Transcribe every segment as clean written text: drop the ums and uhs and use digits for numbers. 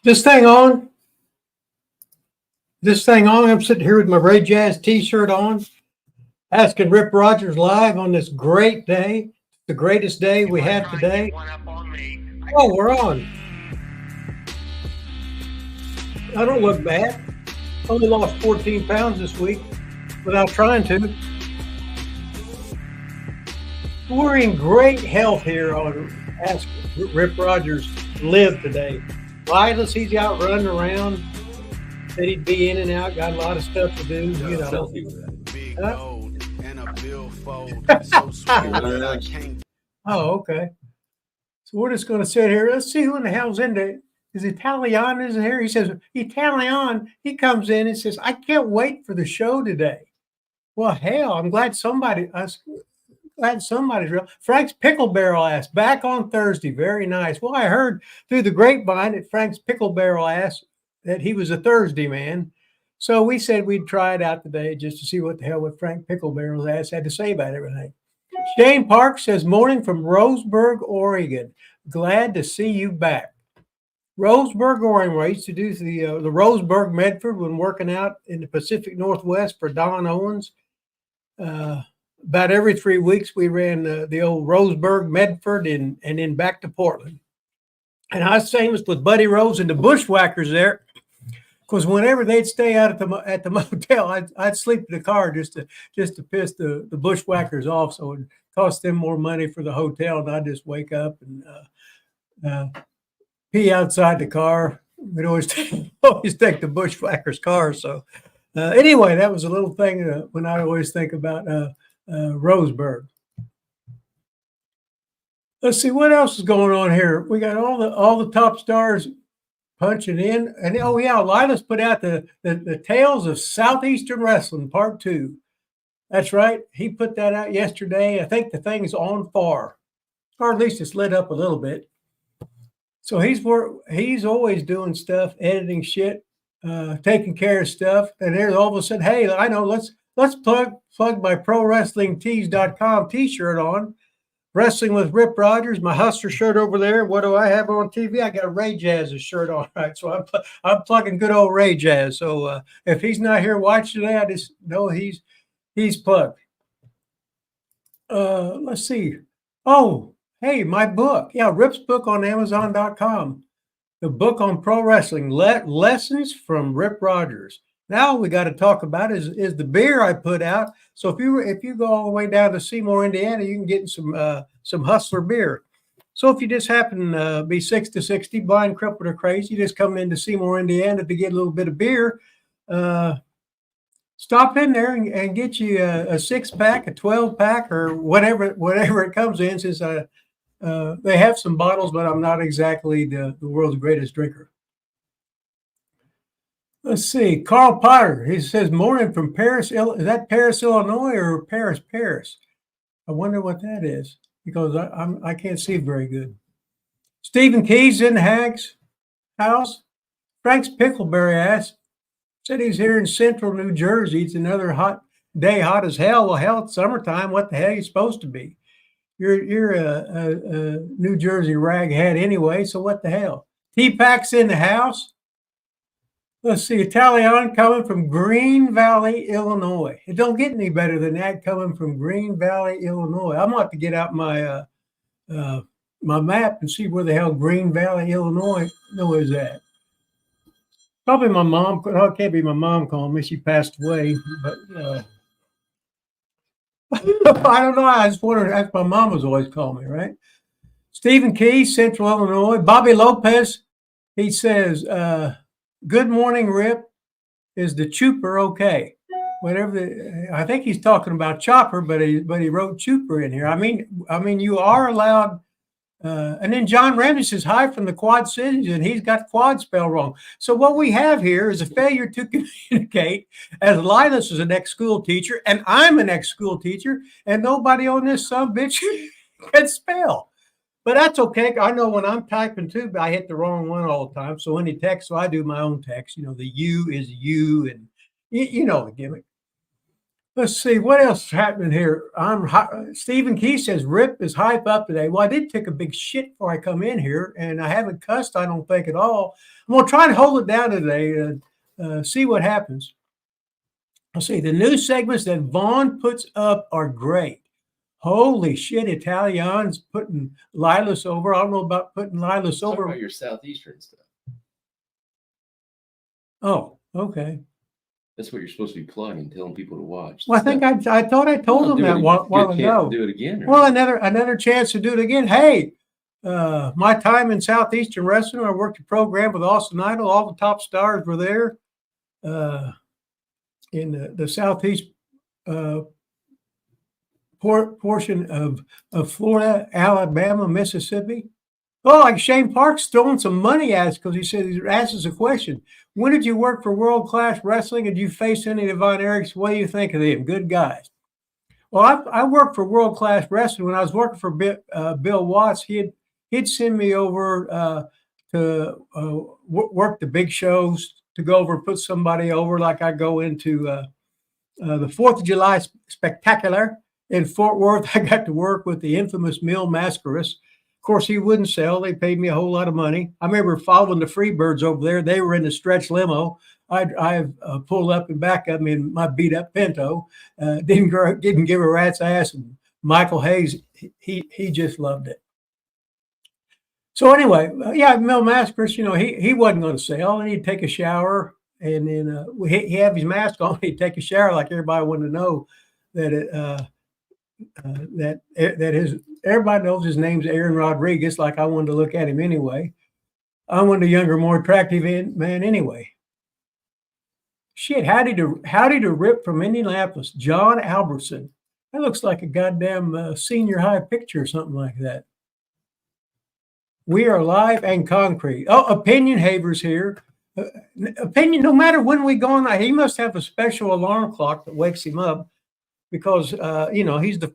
This thing on? This thing on? I'm sitting here with my Ray Jazz T-shirt on, asking Rip Rogers live on this great day, the greatest day we have today. Oh, we're on. I don't look bad. Only lost 14 pounds this week without trying to. We're in great health here on Ask Rip Rogers Live today. Lilas, he's out running around. Said he'd be in and out. Got a lot of stuff to do. You know. Oh, okay. So we're just going to sit here. Let's see who in the hell's in there. Is Italian is here? He says, Italian. He comes in and says, I can't wait for the show today. Well, hell, I'm glad somebody's real. Frank's Pickle Barrel asked, back on Thursday. Very nice. Well, I heard through the grapevine that Frank's Pickle Barrel asked that he was a Thursday man. So we said we'd try it out today just to see what the hell what Frank Pickle Barrel's ass had to say about everything. Shane Park says, morning from Roseburg, Oregon. Glad to see you back. Roseburg, Oregon, where I used to do the Roseburg Medford when working out in the Pacific Northwest for Don Owens. About every 3 weeks, we ran the old Roseburg Medford and then back to Portland. And I was famous with Buddy Rose and the Bushwhackers there, because whenever they'd stay out at the motel, I'd sleep in the car just to piss the Bushwhackers off. So it cost them more money for the hotel, and I'd just wake up and pee outside the car. We'd always take the Bushwhackers' car. So anyway, that was a little thing when I always think about Roseburg. Let's see what else is going on here. We got all the top stars punching in, and oh yeah, Linus put out the Tales of Southeastern Wrestling Part 2. That's right, he put that out yesterday. I think the thing's on far, or at least it's lit up a little bit. So he's always doing stuff, editing shit, taking care of stuff, and there's all of a sudden, hey, I know, let's plug my ProWrestlingTees.com T-shirt on. Wrestling with Rip Rogers, my Hustler shirt over there. What do I have on TV? I got a Ray Jazz's shirt on, right? So I'm plugging good old Ray Jazz. So if he's not here watching today, I just know he's plugged. Let's see. Oh, hey, my book. Yeah, Rip's book on Amazon.com. The book on pro wrestling, Lessons from Rip Rogers. Now we got to talk about is the beer I put out. So if you go all the way down to Seymour, Indiana, you can get some Hustler beer. So if you just happen to be 6 to 60, blind, crippled, or crazy, you just come into Seymour, Indiana to get a little bit of beer. Stop in there and get you a 6-pack, a 12-pack, or whatever it comes in. Since they have some bottles, but I'm not exactly the world's greatest drinker. Let's see. Carl Potter, he says, morning from Paris. Is that Paris, Illinois, or Paris? I wonder what that is, because I can't see very good. Stephen Keys in the Hag's house. Frank's Pickleberry asked, said he's here in central New Jersey. It's another hot day, hot as hell. Well, hell, it's summertime. What the hell are you supposed to be? You're a New Jersey raghead anyway, so what the hell? T-Pack's in the house. Let's see, Italian coming from Green Valley, Illinois. It don't get any better than that coming from Green Valley, Illinois. I'm going to have to get out my my map and see where the hell Green Valley, Illinois is at. Probably my mom. No, it can't be my mom calling me. She passed away. But I don't know. I just wondered. That's my mom was always calling me, right? Stephen Keys, Central Illinois. Bobby Lopez, he says, good morning, Rip. Is the Chooper okay? I think he's talking about Chopper, but he wrote Chooper in here. I mean, you are allowed. And then John Ramsey says, hi from the Quad Cities, and he's got quad spell wrong. So what we have here is a failure to communicate, as Linus is an ex-school teacher, and I'm an ex-school teacher, and nobody on this bitch can spell. But that's okay. I know when I'm typing too, I hit the wrong one all the time. So when he texts, so I do my own text. You know, the U is U, and you know the gimmick. Let's see what else is happening here. Stephen Key says Rip is hype up today. Well, I did take a big shit before I come in here, and I haven't cussed. I don't think at all. I'm gonna try and hold it down today and see what happens. I'll see. The news segments that Vaughn puts up are great. Holy shit, Italian's putting Lilas over. I don't know about putting Lilas Talk over. about your Southeastern stuff. Oh, okay. That's what you're supposed to be plugging, telling people to watch. Well, I think I thought I told them that while ago. Do it again. Well, another chance to do it again. Hey, my time in Southeastern Wrestling, I worked a program with Austin Idol. All the top stars were there in the Southeast portion of Florida, Alabama, Mississippi. Oh, like Shane Parks throwing some money at us because he said he asked us a question. When did you work for World Class Wrestling? And did you face any of Von Erichs? What do you think of them? Good guys. Well, I worked for World Class Wrestling when I was working for Bill Watts. He'd send me over to work the big shows, to go over and put somebody over. Like I go into the 4th of July Spectacular in Fort Worth. I got to work with the infamous Mil Mascaras. Of course, he wouldn't sell. They paid me a whole lot of money. I remember following the Freebirds over there. They were in the stretch limo. I pulled up and back up in my beat up Pinto. Didn't give a rat's ass. And Michael Hayes, he just loved it. So anyway, yeah, Mil Mascaras, he wasn't going to sell, and he'd take a shower, and then he have his mask on. He'd take a shower like everybody wanted to know that everybody knows his name's Aaron Rodriguez. Like I wanted to look at him anyway. I wanted a younger, more attractive man anyway. Shit, howdy to Rip from Indianapolis, John Albertson. That looks like a goddamn senior high picture or something like that. We are live and concrete. Oh, Opinion Haver's here. Opinion, no matter when we go on, he must have a special alarm clock that wakes him up. Because he's the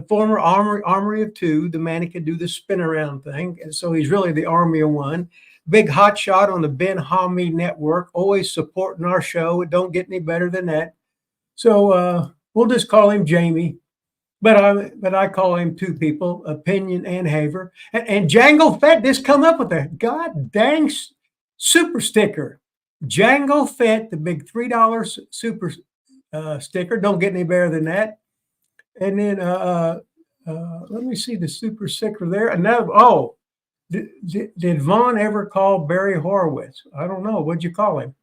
former Armory of Two, the man who can do the spin around thing, and so he's really the Army of One. Big hot shot on the Ben Hammy Network, always supporting our show. It don't get any better than that. So we'll just call him Jamie, but I call him two people, Opinion and Haver. And Django Fett just come up with a god dang super sticker. Django Fett, the big $3 super sticker. Don't get any better than that. And then let me see the super sticker there. Another. Oh, did Vaughn ever call Barry Horowitz? I don't know. What'd you call him?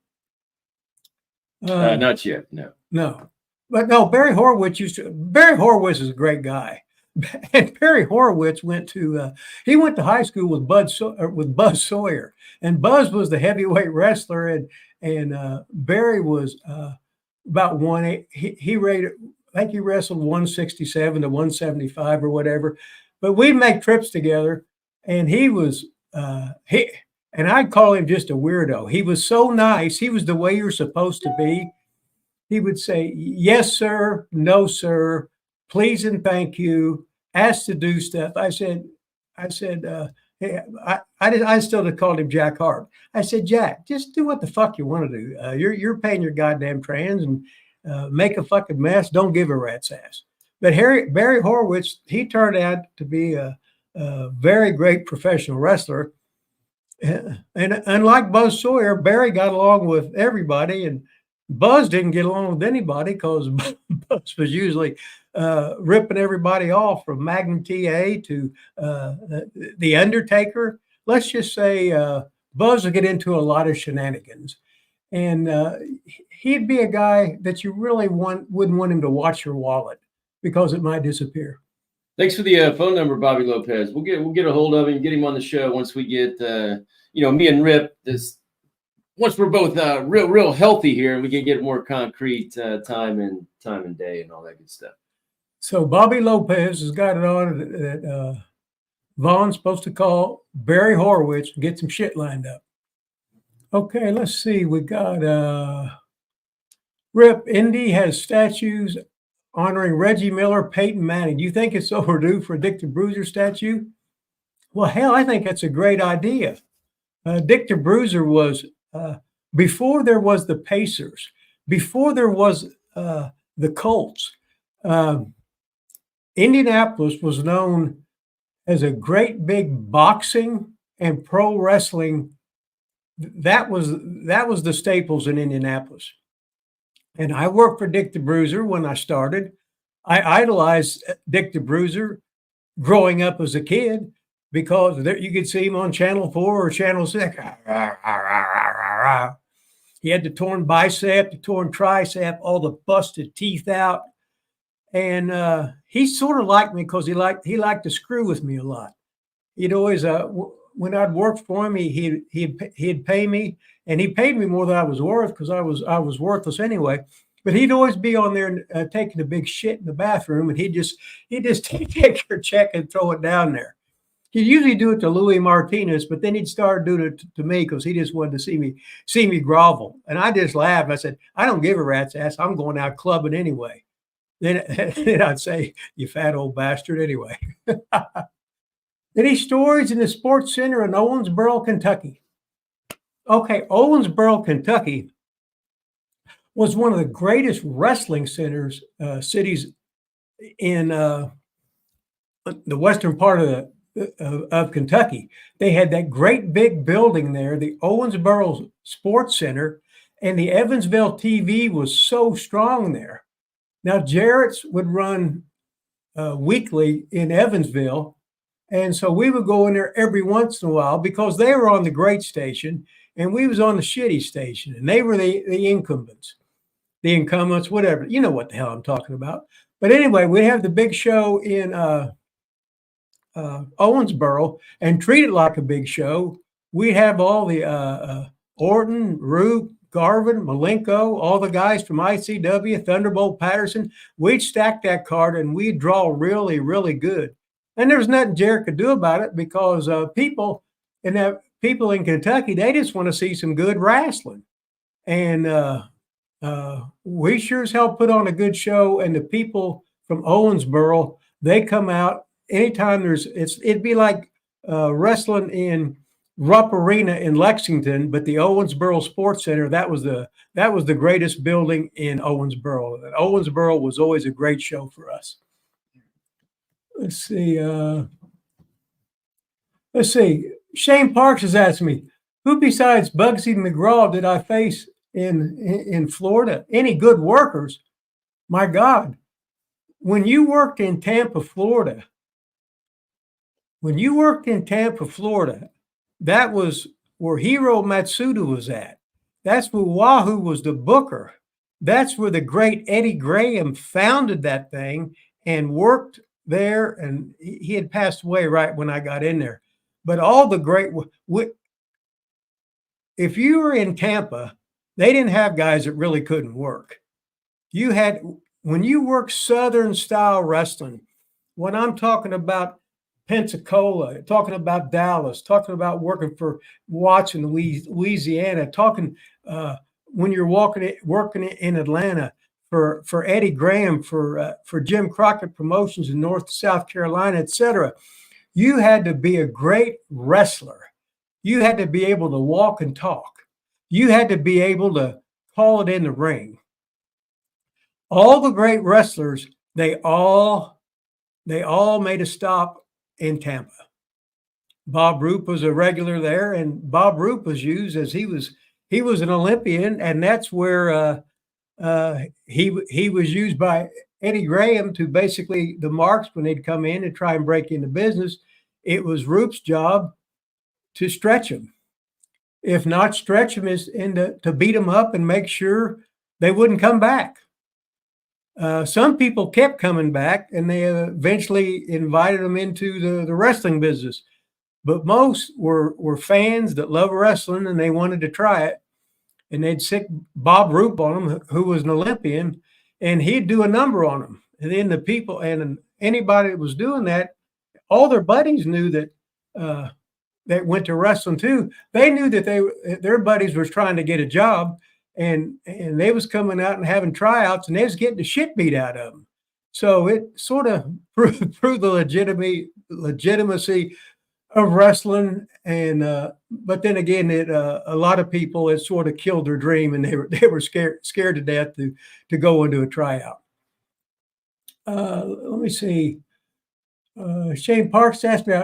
Not yet. No. But no, Barry Horowitz is a great guy. And Barry Horowitz went to high school with Buzz Sawyer, and Buzz was the heavyweight wrestler, and Barry was about 180. He rated, I think he wrestled 167 to 175 or whatever. But we'd make trips together, and he was and I'd call him just a weirdo. He was so nice. He was the way you're supposed to be. He would say, yes, sir, no, sir, please and thank you, asked to do stuff. I said, hey, I still called him Jack Hart. I said, Jack, just do what the fuck you want to do. You're paying your goddamn trans and make a fucking mess. Don't give a rat's ass. But Barry Horowitz, he turned out to be a very great professional wrestler. And unlike Buzz Sawyer, Barry got along with everybody, and Buzz didn't get along with anybody because Buzz was usually ripping everybody off, from Magnum TA to The Undertaker. Let's just say Buzz would get into a lot of shenanigans. And he'd be a guy that you really wouldn't want him to watch your wallet, because it might disappear. Thanks for the phone number, Bobby Lopez. We'll get a hold of him, get him on the show once we get, me and Rip, once we're both real healthy here, and we can get more concrete time and day and all that good stuff. So Bobby Lopez has got it on that Vaughn's supposed to call Barry Horowitz and get some shit lined up. Okay, let's see. We got Rip. Indy has statues honoring Reggie Miller, Peyton Manning. Do you think it's overdue for a Dick the Bruiser statue? Well, hell, I think that's a great idea. Dick the Bruiser was, before there was the Pacers, before there was the the Colts. Indianapolis was known as a great big boxing and pro wrestling. That was the staples in Indianapolis. And I worked for Dick the Bruiser when I started. I idolized Dick the Bruiser growing up as a kid because there, you could see him on Channel 4 or Channel 6. He had the torn bicep, the torn tricep, all the busted teeth out. And he sort of liked me because he liked to screw with me a lot. He'd always when I'd work for him, he'd pay me, and he paid me more than I was worth because I was worthless anyway. But he'd always be on there taking a big shit in the bathroom, and he'd just take your check and throw it down there. He'd usually do it to Louis Martinez, but then he'd start doing it to me because he just wanted to see me grovel. And I just laughed. I said, I don't give a rat's ass. I'm going out clubbing anyway. Then I'd say, you fat old bastard anyway. Any stories in the Sports Center in Owensboro, Kentucky? Okay, Owensboro, Kentucky was one of the greatest wrestling cities in the western part of Kentucky. They had that great big building there, the Owensboro Sports Center, and the Evansville TV was so strong there. Now, Jarrett's would run weekly in Evansville, and so we would go in there every once in a while because they were on the great station and we was on the shitty station, and they were the incumbents, whatever. You know what the hell I'm talking about. But anyway, we have the big show in Owensboro and treat it like a big show. We have all the Orton, Root, Garvin, Malenko, all the guys from ICW, Thunderbolt Patterson. We'd stack that card and we'd draw really, really good. And there's nothing Jarrett could do about it because people in Kentucky, they just want to see some good wrestling. And we sure as hell put on a good show. And the people from Owensboro, they come out anytime it'd be like wrestling in Rupp Arena in Lexington, but the Owensboro Sports Center, that was the greatest building in Owensboro. And Owensboro was always a great show for us. Let's see. Shane Parks has asked me, who besides Bugsy McGraw did I face in Florida? Any good workers? My God, when you worked in Tampa, Florida, that was where Hiro Matsuda was at. That's where Wahoo was the booker. That's where the great Eddie Graham founded that thing and worked there. And he had passed away right when I got in there. But all the great, if you were in Tampa, they didn't have guys that really couldn't work. When you work Southern style wrestling, when I'm talking about Pensacola, talking about Dallas, talking about working for Watts in Louisiana, talking when you're working in Atlanta for Eddie Graham, for Jim Crockett Promotions in South Carolina, etc. You had to be a great wrestler. You had to be able to walk and talk. You had to be able to call it in the ring. All the great wrestlers, they all made a stop in Tampa. Bob Roop was a regular there, and Bob Roop was used as he was an Olympian, and that's where he was used by Eddie Graham to basically the marks when they'd come in and try and break into business. It was Roop's job to stretch them. If not stretch them, is to beat them up and make sure they wouldn't come back. Some people kept coming back, and they eventually invited them into the wrestling business. But most were fans that love wrestling, and they wanted to try it. And they'd sick Bob Roop on them, who was an Olympian, and he'd do a number on them. And then the people and anybody that was doing that, all their buddies knew that went to wrestling too. They knew that their buddies was trying to get a job, and they was coming out and having tryouts, and they was getting the shit beat out of them. So it sort of proved the legitimacy of wrestling. And but then again, a lot of people, it sort of killed their dream, and they were scared to death to go into a tryout. let me see. Shane Parks asked me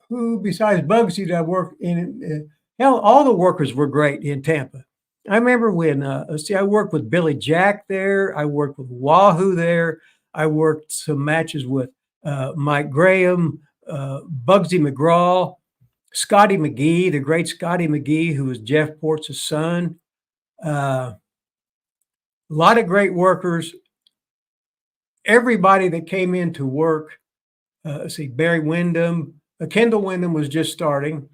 who besides Bugsy that I worked in. Hell, all the workers were great in Tampa. I remember when, I worked with Billy Jack there. I worked with Wahoo there. I worked some matches with Mike Graham, Bugsy McGraw, Scotty McGee, the great Scotty McGee, who was Jeff Port's son. A lot of great workers. Everybody that came in to work, Barry Windham, Kendall Windham was just starting.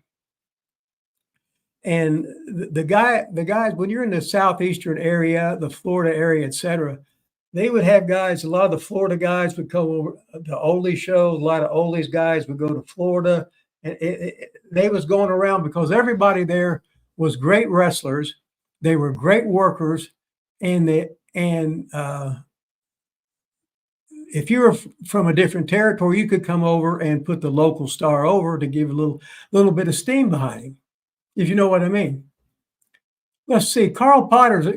And the guys, when you're in the southeastern area, the Florida area, et cetera, they would have guys. A lot of the Florida guys would come over the Ole show. A lot of Ole's guys would go to Florida, and they was going around because everybody there was great wrestlers. They were great workers, and if you were from a different territory, you could come over and put the local star over to give a little bit of steam behind him, if you know what I mean. Let's see. Carl Potter's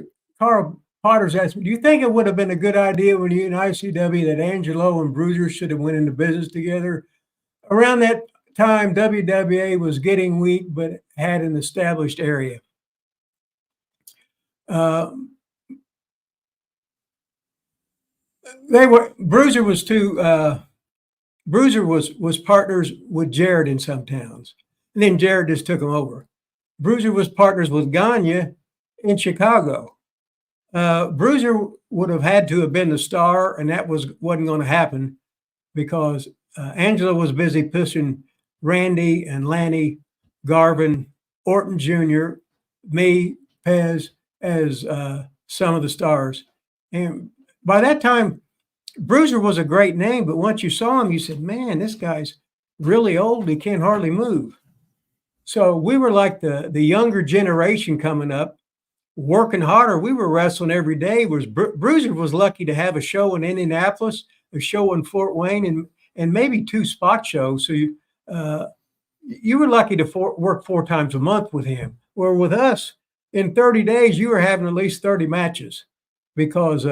asked me, do you think it would have been a good idea when you in ICW that Angelo and Bruiser should have went into business together? Around that time, WWA was getting weak, but had an established area. Bruiser was partners with Jarrett in some towns, and then Jarrett just took him over. Bruiser was partners with Gagne in Chicago. Bruiser would have had to have been the star, and that wasn't going to happen because Angelo was busy pushing Randy and Lanny, Garvin, Orton Jr., me, Pez as some of the stars. And by that time, Bruiser was a great name, but once you saw him, you said, man, this guy's really old. He can't hardly move. So we were like the younger generation coming up, working harder. We were wrestling every day. Bruiser was lucky to have a show in Indianapolis, a show in Fort Wayne, and maybe 2 spot shows. So you were lucky to work 4 times a month with him. Where with us, in 30 days, you were having at least 30 matches because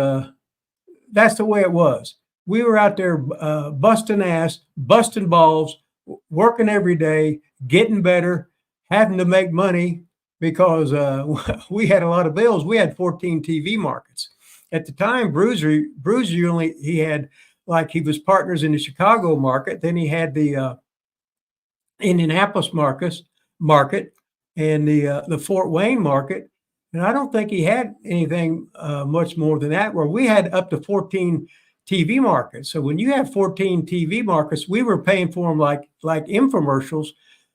that's the way it was. We were out there busting ass, busting balls, working every day, getting better, having to make money because we had a lot of bills. We had 14 TV markets. At the time, Bruiser he had, like, he was partners in the Chicago market. Then he had the Indianapolis market and the Fort Wayne market. And I don't think he had anything much more than that, where we had up to 14 TV markets. So when you have 14 TV markets, we were paying for them like infomercials.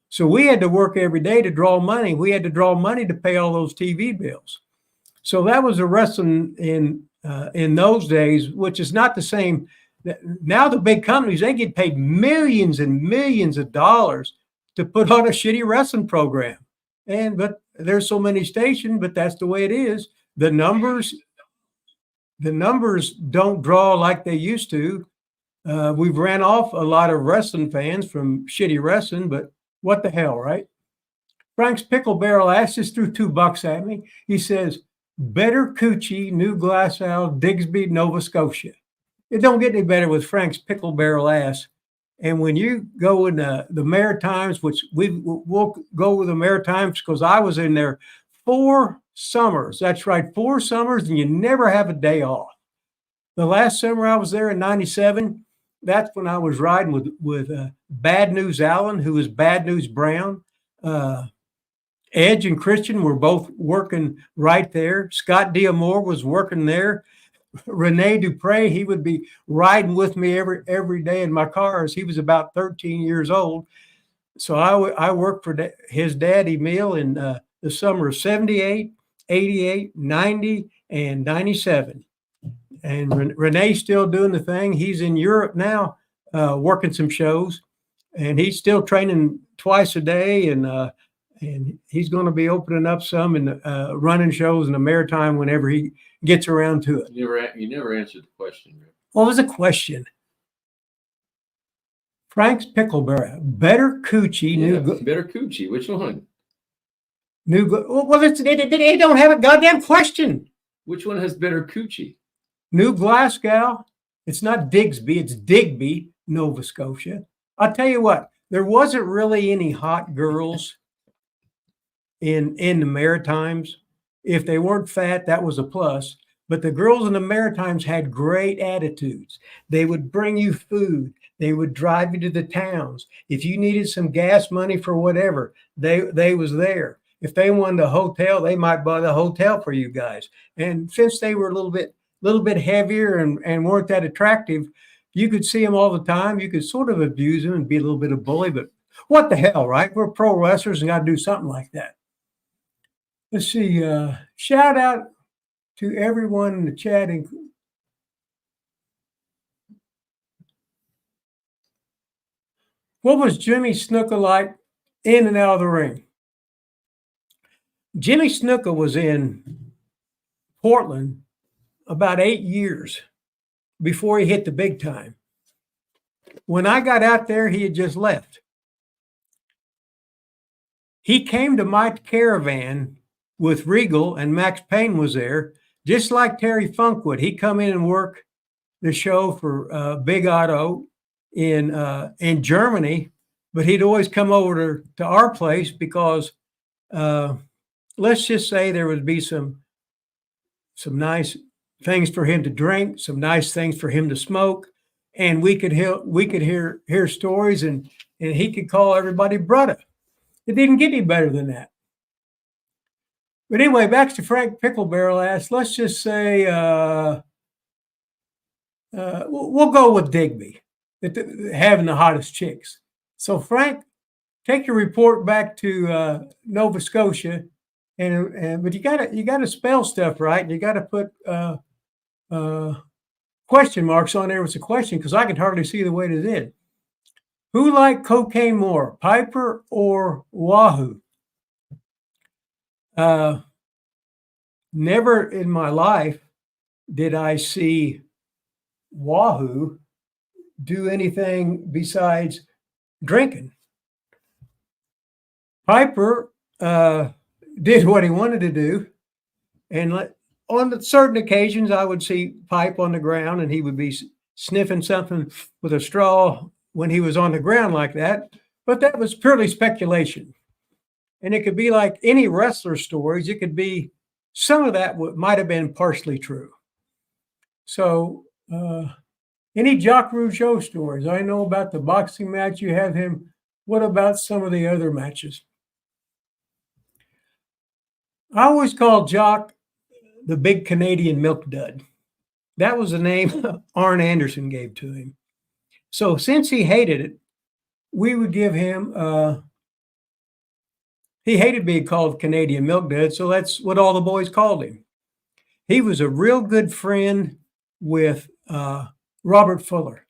So we had to work every day to draw money. We had to draw money to pay all those TV bills. So that was the wrestling in those days, which is not the same. Now the big companies, they get paid millions and millions of dollars to put on a shitty wrestling program. But there's so many stations, but that's the way it is. The numbers don't draw like they used to. We've ran off a lot of wrestling fans from shitty wrestling, but what the hell, right? Frank's Pickle Barrel ass just threw $2 at me. He says, better coochie, New Glasgow, Digsby, Nova Scotia. It don't get any better with Frank's Pickle Barrel ass. And when you go in the Maritimes, which we'll go with the Maritimes because I was in there 4 summers. That's right, 4 summers, and you never have a day off. The last summer I was there in '97, that's when I was riding with Bad News Allen, who was Bad News Brown. Edge and Christian were both working right there. Scott D'Amore was working there. Rene Dupre, he would be riding with me every day in my cars. He was about 13 years old. So I worked for his dad, Emil, in the summer of 78, 88, 90, and 97. And Renee's still doing the thing. He's in Europe now, working some shows. And he's still training twice a day. And he's going to be opening up some and running shows in the Maritime whenever he gets around to it. You never answered the question, Rick. What was the question? Frank's Pickle Barrel. Better coochie. Better coochie. Which one? Well, they don't have a goddamn question. Which one has better coochie? New Glasgow, It's not Digsby, it's Digby, Nova Scotia. I'll tell you what, there wasn't really any hot girls in the Maritimes. If they weren't fat, that was a plus. But the girls in the Maritimes had great attitudes. They would bring you food. They would drive you to the towns. If you needed some gas money for whatever, they was there. If they wanted a hotel, they might buy the hotel for you guys. And since they were a little bit heavier and weren't that attractive, you could see them all the time. You could sort of abuse them and be a little bit of bully, but what the hell, right? We're pro wrestlers and got to do something like that. Let's see. Shout out to everyone in the chat. What was Jimmy Snuka like in and out of the ring? Jimmy Snuka was in Portland about 8 years before he hit the big time. When I got out there, he had just left. He came to my caravan with Regal, and Max Payne was there, just like Terry Funk would. He'd come in and work the show for Big Otto in Germany, but he'd always come over to our place because let's just say there would be some nice things for him to drink, some nice things for him to smoke, and we could hear stories, and he could call everybody brother. It didn't get any better than that. But anyway, back to Frank Picklebarrel asked, let's just say we'll go with Digby, having the hottest chicks. So Frank, take your report back to Nova Scotia, but you gotta spell stuff right. And you gotta put question marks on there. It's a question because I could hardly see the way it did. Who liked cocaine more, Piper or Wahoo? Never in my life did I see Wahoo do anything besides drinking. Piper did what he wanted to do, and on certain occasions I would see Pipe on the ground and he would be sniffing something with a straw when he was on the ground like that, but that was purely speculation. And it could be like any wrestler stories. It could be some of that might have been partially true. So any Jacques Rougeau stories? I know about the boxing match you have him. What about some of the other matches? I always called Jock the big Canadian milk dud. That was the name Arn Anderson gave to him. So since he hated it, we would give him, he hated being called Canadian milk dud, so that's what all the boys called him. He was a real good friend with Robert Fuller.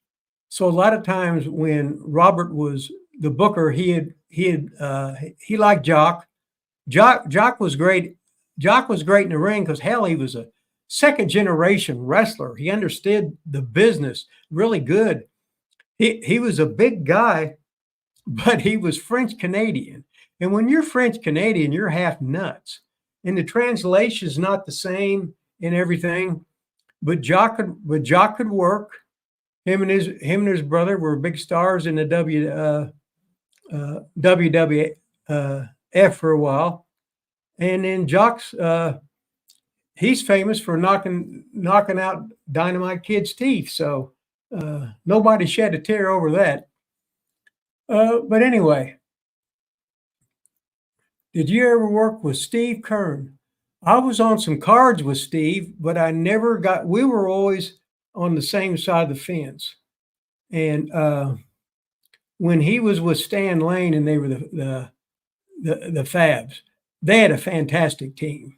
So a lot of times when Robert was the booker, he liked Jock. Jock was great. Jock was great in the ring because hell, he was a second generation wrestler. He understood the business really good. He was a big guy, but he was French Canadian. And when you're French Canadian, you're half nuts. And the translation is not the same in everything. But Jock could work. Him and his brother were big stars in the WWF for a while. And then Jock's he's famous for knocking out Dynamite Kid's teeth. So nobody shed a tear over that. But anyway, did you ever work with Steve Kern? I was on some cards with Steve, but I never we were always on the same side of the fence. And when he was with Stan Lane and they were the Fabs, they had a fantastic team.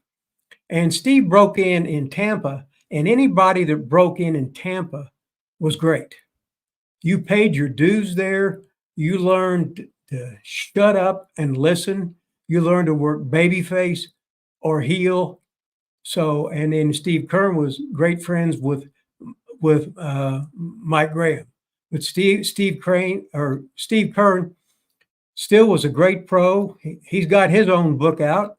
And Steve broke in Tampa, and anybody that broke in Tampa was great. You paid your dues there. You learned to shut up and listen. You learned to work babyface or heel. So, and then Steve Kern was great friends with Mike Graham. But Steve Kern still was a great pro. He's got his own book out.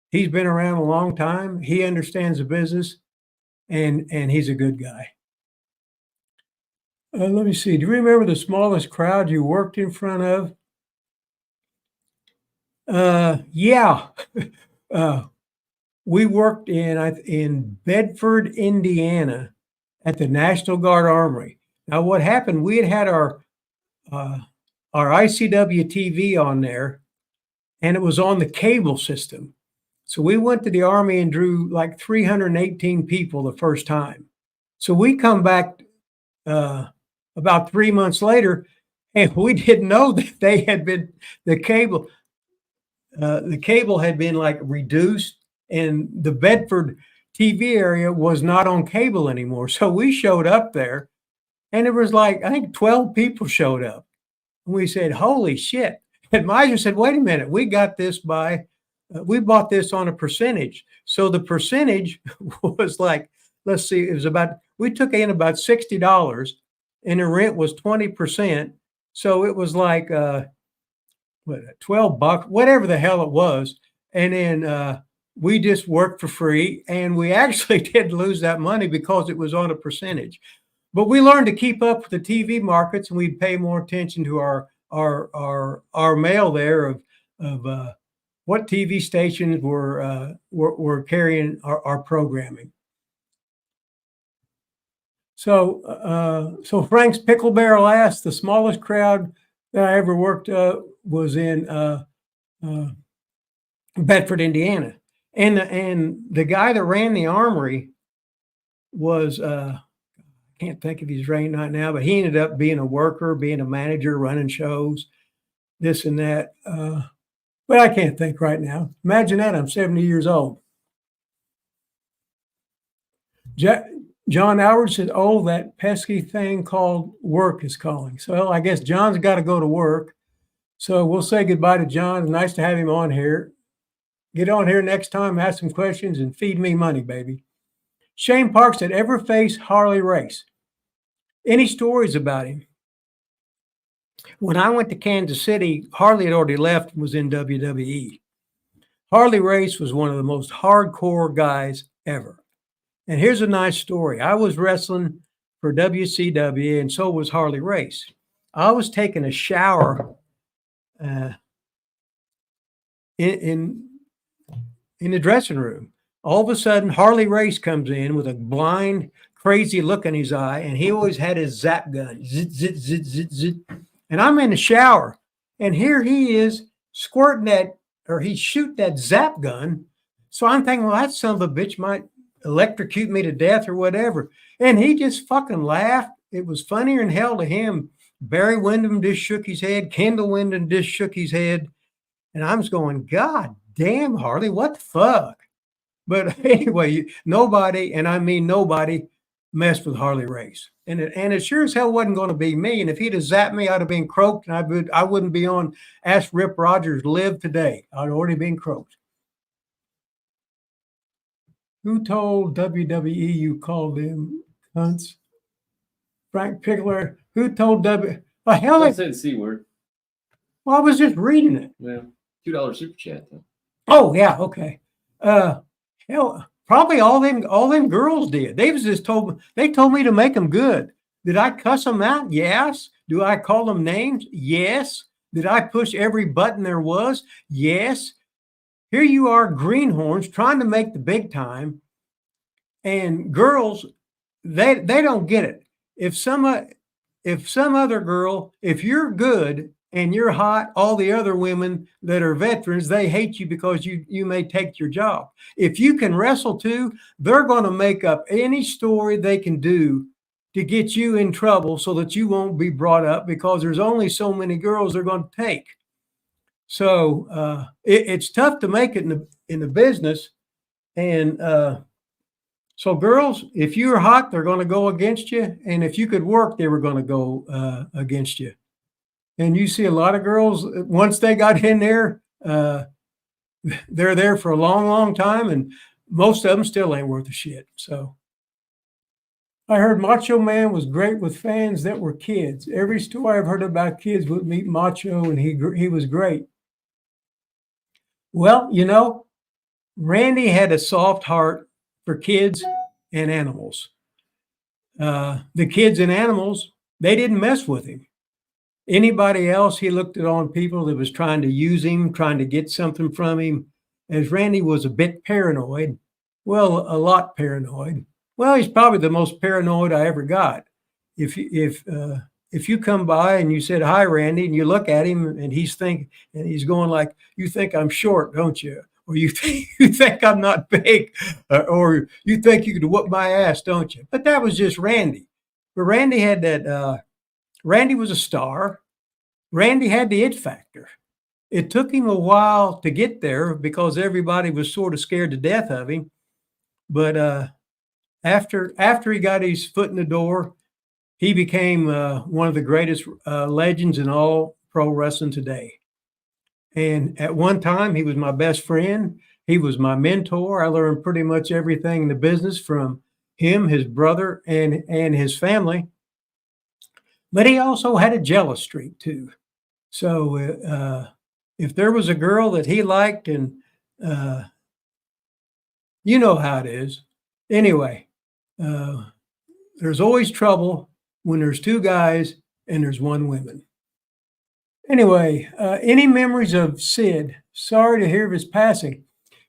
He's been around a long time. He understands the business, and he's a good guy. Let me see. Do you remember the smallest crowd you worked in front of? Yeah. uh, we worked in Bedford, Indiana, at the National Guard Armory. Now, what happened? We had uh, our ICW TV on there, and it was on the cable system. So we went to the Army and drew like 318 people the first time. So we come back about 3 months later, and we didn't know that they had been the cable. The cable had been like reduced, and the Bedford TV area was not on cable anymore. So we showed up there, and it was like I think 12 people showed up. And we said, "Holy shit!" And Miser said, "Wait a minute, we got this we bought this on a percentage." So the percentage was like, let's see, it was about we took in about $60, and the rent was 20%. So it was like what, $12, whatever the hell it was. And then we just worked for free, and we actually did lose that money because it was on a percentage. But we learned to keep up with the TV markets, and we'd pay more attention to our mail there of what TV stations were carrying our programming. So Frank's Pickle Barrel asked, the smallest crowd that I ever worked was in Bedford, Indiana, and the guy that ran the armory was I can't think of his name right now, but he ended up being a worker, being a manager, running shows, this and that. But I can't think right now. Imagine that, I'm 70 years old. John Howard said, "Oh, that pesky thing called work is calling." So I guess John's got to go to work. So we'll say goodbye to John. Nice to have him on here. Get on here next time, ask some questions, and feed me money, baby. Shane Parks said, "Ever face Harley Race? Any stories about him?" When I went to Kansas City, Harley had already left and was in WWE. Harley Race was one of the most hardcore guys ever. And here's a nice story. I was wrestling for WCW, and so was Harley Race. I was taking a shower in the dressing room. All of a sudden, Harley Race comes in with a blind, crazy look in his eye, and he always had his zap gun. Zit, zit, zit, zit, zit. And I'm in the shower, and here he is squirting he's shooting that zap gun. So I'm thinking, well, that son of a bitch might electrocute me to death or whatever. And he just fucking laughed. It was funnier than hell to him. Barry Windham just shook his head. Kendall Windham just shook his head. And I was going, God damn, Harley, what the fuck? But anyway, nobody, and I mean nobody, messed with Harley Race. And it sure as hell wasn't going to be me. And if he'd have zapped me, I'd have been croaked, and I wouldn't be on Ask Rip Rogers Live today. I'd already been croaked. Who told WWE you called them cunts? Frank Pickler. Who told W? Well, hell, I said the C word. Well, I was just reading it. Yeah, $2 super chat though. Oh yeah, okay. Hell, probably all them girls did. They told me to make them good. Did I cuss them out? Yes. Do I call them names? Yes. Did I push every button there was? Yes. Here you are, greenhorns, trying to make the big time, and girls, they don't get it. If some other girl, if you're good and you're hot, all the other women that are veterans, they hate you because you may take your job. If you can wrestle too, they're going to make up any story they can do to get you in trouble so that you won't be brought up, because there's only so many girls they're going to take. So it's tough to make it in the business. And so girls, if you're hot, they're going to go against you. And if you could work, they were going to go against you. And you see a lot of girls, once they got in there, they're there for a long, long time. And most of them still ain't worth a shit. So I heard Macho Man was great with fans that were kids. Every story I've heard about kids would meet Macho, and he was great. Well, Randy had a soft heart for kids and animals. The kids and animals They didn't mess with him. Anybody else, he looked at on people that was trying to use him, trying to get something from him. As Randy was a bit paranoid, well, a lot paranoid. Well, he's probably the most paranoid I ever got. If you come by and you said hi, Randy, and you look at him and he's going like, you think I'm short, don't you? Or you think I'm not big, or you think you could whoop my ass, don't you? But that was just Randy. But Randy had that. Randy was a star. Randy had the it factor. It took him a while to get there because everybody was sort of scared to death of him. But after he got his foot in the door, he became one of the greatest legends in all pro wrestling today. And at one time, he was my best friend. He was my mentor. I learned pretty much everything in the business from him, his brother, and his family. But he also had a jealous streak too. So if there was a girl that he liked, and you know how it is. Anyway, there's always trouble when there's two guys and there's one woman. Anyway, any memories of Sid? Sorry to hear of his passing.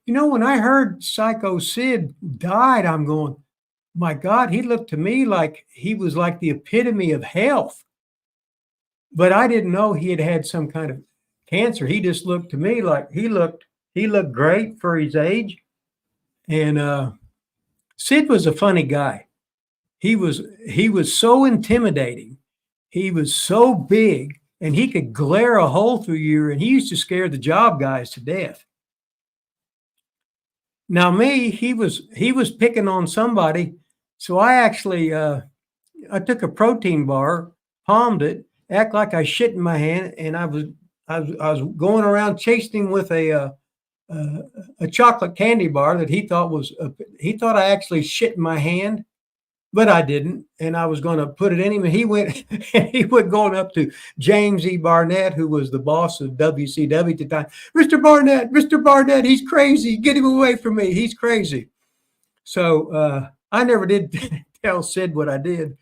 You know, when I heard Psycho Sid died, I'm going, my God, he looked to me like he was like the epitome of health. But I didn't know he had had some kind of cancer. He just looked to me like he looked great for his age. And Sid was a funny guy. He was so intimidating. He was so big, and he could glare a hole through you, and he used to scare the job guys to death. Now me, he was picking on somebody, so I actually I took a protein bar, palmed it, act like I shit in my hand, and I was going around chasing him with a chocolate candy bar that he thought I actually shit in my hand, but I didn't, and I was going to put it in him, and he went going up to James E. Barnett, who was the boss of WCW at the time. Mr. Barnett, he's crazy. Get him away from me. He's crazy. So I never did tell Sid what I did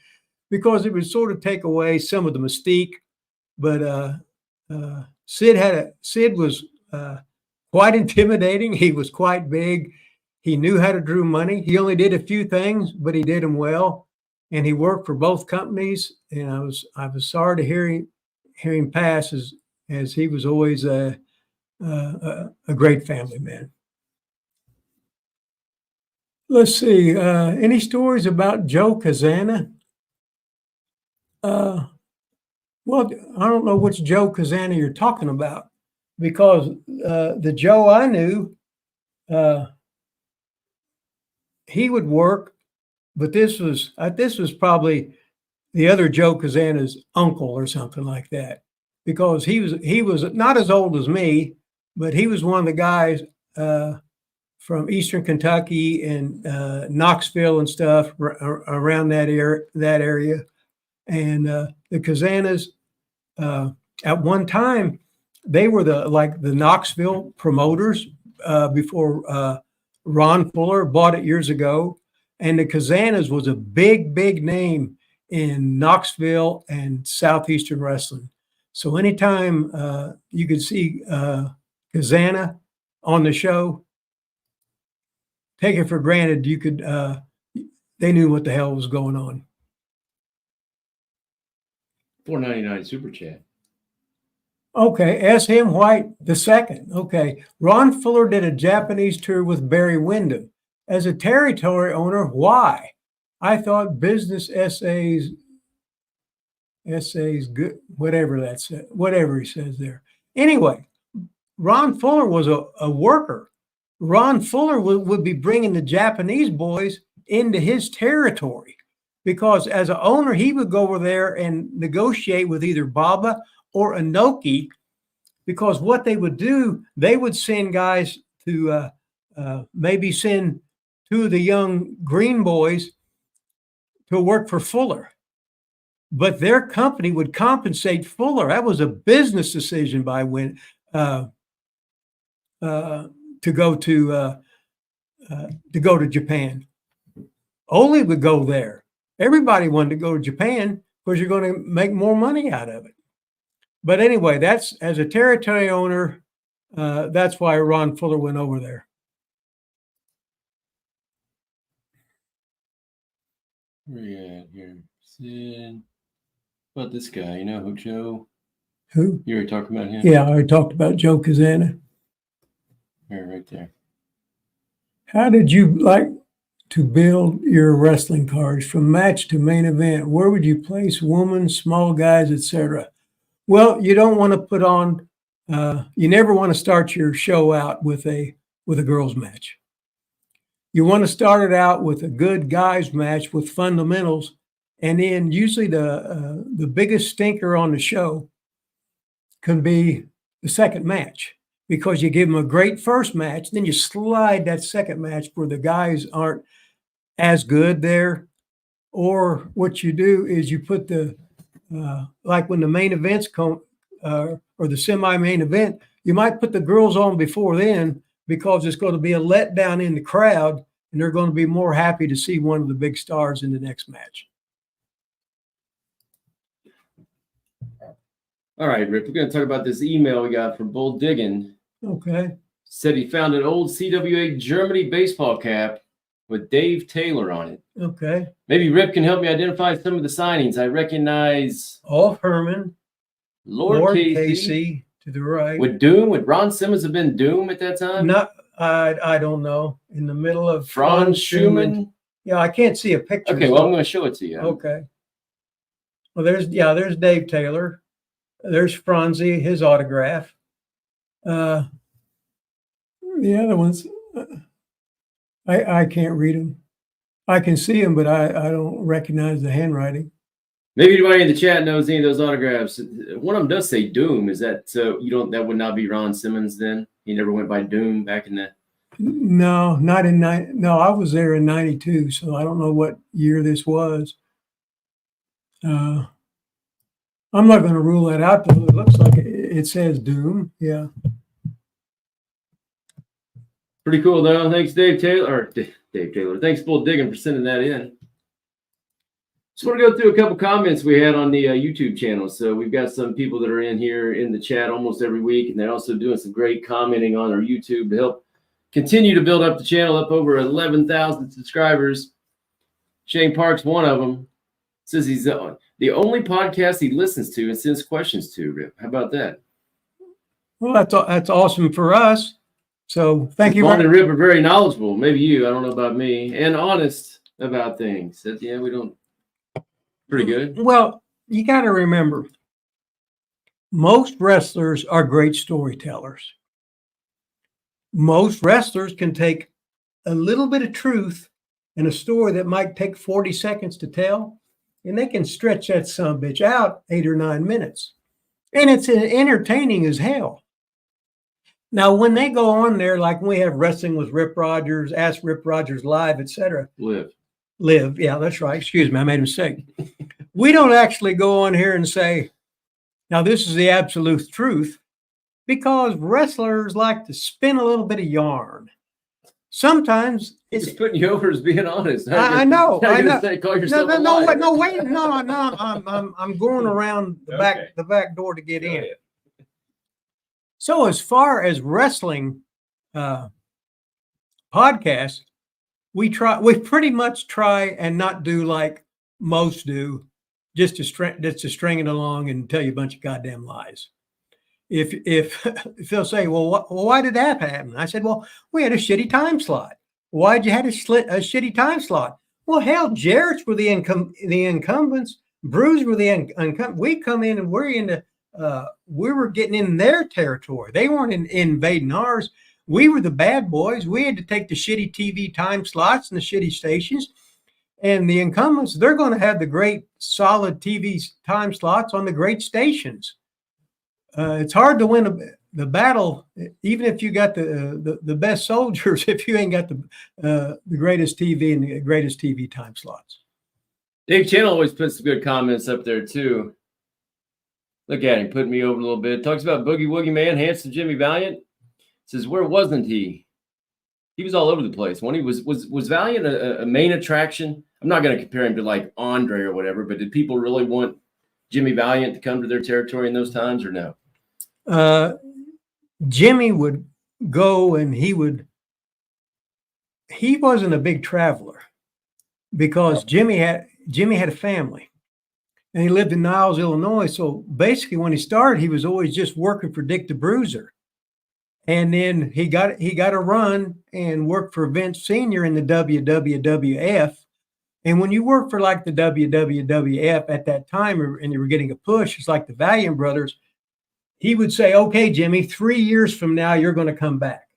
because it would sort of take away some of the mystique. But Sid was quite intimidating. He was quite big. He knew how to draw money. He only did a few things, but he did them well. And he worked for both companies. And I was sorry to hear him pass, as he was always a great family man. Let's see. Any stories about Joe Kazana? Well, I don't know which Joe Kazana you're talking about, because the Joe I knew, he would work, but this was probably the other Joe Kazana's uncle or something like that, because he was not as old as me, but he was one of the guys from Eastern Kentucky and Knoxville and stuff around that area. And the Kazanas, at one time, they were the Knoxville promoters before Ron Fuller bought it years ago. And the Kazanas was a big, big name in Knoxville and Southeastern wrestling. So anytime you could see Kazana on the show, take it for granted you could. They knew what the hell was going on. $4.99 super chat. Okay, S.M. White II. Okay, Ron Fuller did a Japanese tour with Barry Windham. As a territory owner, why? I thought business essays good, whatever he says there. Anyway, Ron Fuller was a worker. Ron Fuller would be bringing the Japanese boys into his territory, because as an owner, he would go over there and negotiate with either Baba or Inoki, because what they would do, they would send guys to maybe send two of the young green boys to work for Fuller. But their company would compensate Fuller. That was a business decision by to go to Japan. Ole would go there. Everybody wanted to go to Japan because you're going to make more money out of it. But anyway, that's as a territory owner, that's why Ron Fuller went over there. Where you at here? Sid. About this guy, who Joe? Who? You already talked about him? Yeah, I already talked about Joe Kazana. Here, right there. How did you like to build your wrestling cards from match to main event? Where would you place women, small guys, etc.? Well, you don't want to put on. You never want to start your show out with a girls match. You want to start it out with a good guys match with fundamentals, and then usually the biggest stinker on the show can be the second match, because you give them a great first match, then you slide that second match where the guys aren't as good there. Or what you do is you put like when the main events come, or the semi-main event, you might put the girls on before then, because it's going to be a letdown in the crowd, and they're going to be more happy to see one of the big stars in the next match. All right, Rick, we're going to talk about this email we got from Bull Diggin. Okay. Said he found an old CWA Germany baseball cap with Dave Taylor on it. Okay. Maybe Rip can help me identify some of the signings. I recognize Olaf Herman, Lord Casey to the right. Would Ron Simmons have been Doom at that time? Not, I don't know. In the middle of Franz Schumann. Yeah, I can't see a picture. Okay, well, I'm going to show it to you. Okay. Well, there's Dave Taylor. There's Franzi, his autograph. The other ones, I can't read them. I can see them, but I don't recognize the handwriting. Maybe anybody in the chat knows any of those autographs. One of them does say Doom. Is that so? That would not be Ron Simmons then? He never went by Doom back in the. No, not in No, I was there in '92, so I don't know what year this was. I'm not going to rule that out, though. It looks like it says Doom. Yeah. Pretty cool, though. Thanks, Dave Taylor. Dave Taylor. Thanks, Bull Diggin, for sending that in. Just want to go through a couple comments we had on the YouTube channel. So we've got some people that are in here in the chat almost every week, and they're also doing some great commenting on our YouTube to help continue to build up the channel up over 11,000 subscribers. Shane Park's one of them. Says he's the only podcast he listens to and sends questions to. Rip, how about that? Well, that's awesome for us. So thank you. Vaughn and Rip are very knowledgeable. Maybe you, I don't know about me, and honest about things. Says, yeah, we don't. Pretty good. Well, you got to remember, most wrestlers are great storytellers. Most wrestlers can take a little bit of truth in a story that might take 40 seconds to tell, and they can stretch that sumbitch out 8 or 9 minutes. And it's entertaining as hell. Now, when they go on there, like when we have Wrestling with Rip Rogers, Ask Rip Rogers Live, etc. Live. Yeah, that's right. Excuse me, I made a mistake. We don't actually go on here and say, now this is the absolute truth, because wrestlers like to spin a little bit of yarn. Sometimes it's just putting you over as being honest. I know. No, wait. I'm going around the back door to get in. So as far as wrestling podcasts, we pretty much try and not do like most do, just to string it along and tell you a bunch of goddamn lies. If they'll say, well, why did that happen? I said, well, we had a shitty time slot. Why'd you have a shitty time slot? Well, hell, Jarrett's were the incumbents. Brews were the incumbents. We come in and we were getting in their territory. They weren't invading ours. We were the bad boys. We had to take the shitty TV time slots and the shitty stations. And the incumbents, they're going to have the great solid TV time slots on the great stations. It's hard to win the battle, even if you got the best soldiers, if you ain't got the greatest TV and the greatest TV time slots. Dave Channel always puts some good comments up there too. Look at him, putting me over a little bit. Talks about Boogie Woogie Man, handsome Jimmy Valiant. Says, where wasn't he? he was all over the place. When he was Valiant a main attraction? I'm not going to compare him to like Andre or whatever, but did people really want Jimmy Valiant to come to their territory in those times or no? Jimmy would go and he wasn't a big traveler because Jimmy had a family and he lived in Niles, Illinois. So basically when he started, he was always just working for Dick the Bruiser. And then he got a run and worked for Vince Sr. in the WWF. And when you work for like the WWF at that time and you were getting a push, it's like the Valiant Brothers, he would say, okay, Jimmy, 3 years from now, you're going to come back.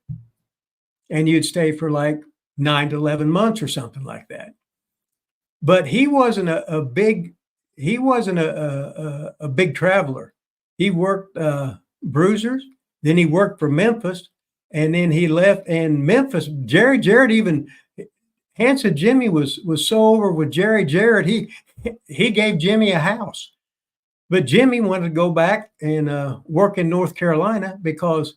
And you'd stay for like 9 to 11 months or something like that. But he wasn't a big traveler. He worked Bruisers. Then he worked for Memphis, and then he left. And Memphis, Jerry Jarrett, even Hanson Jimmy was so over with Jerry Jarrett, he gave Jimmy a house. But Jimmy wanted to go back and work in North Carolina because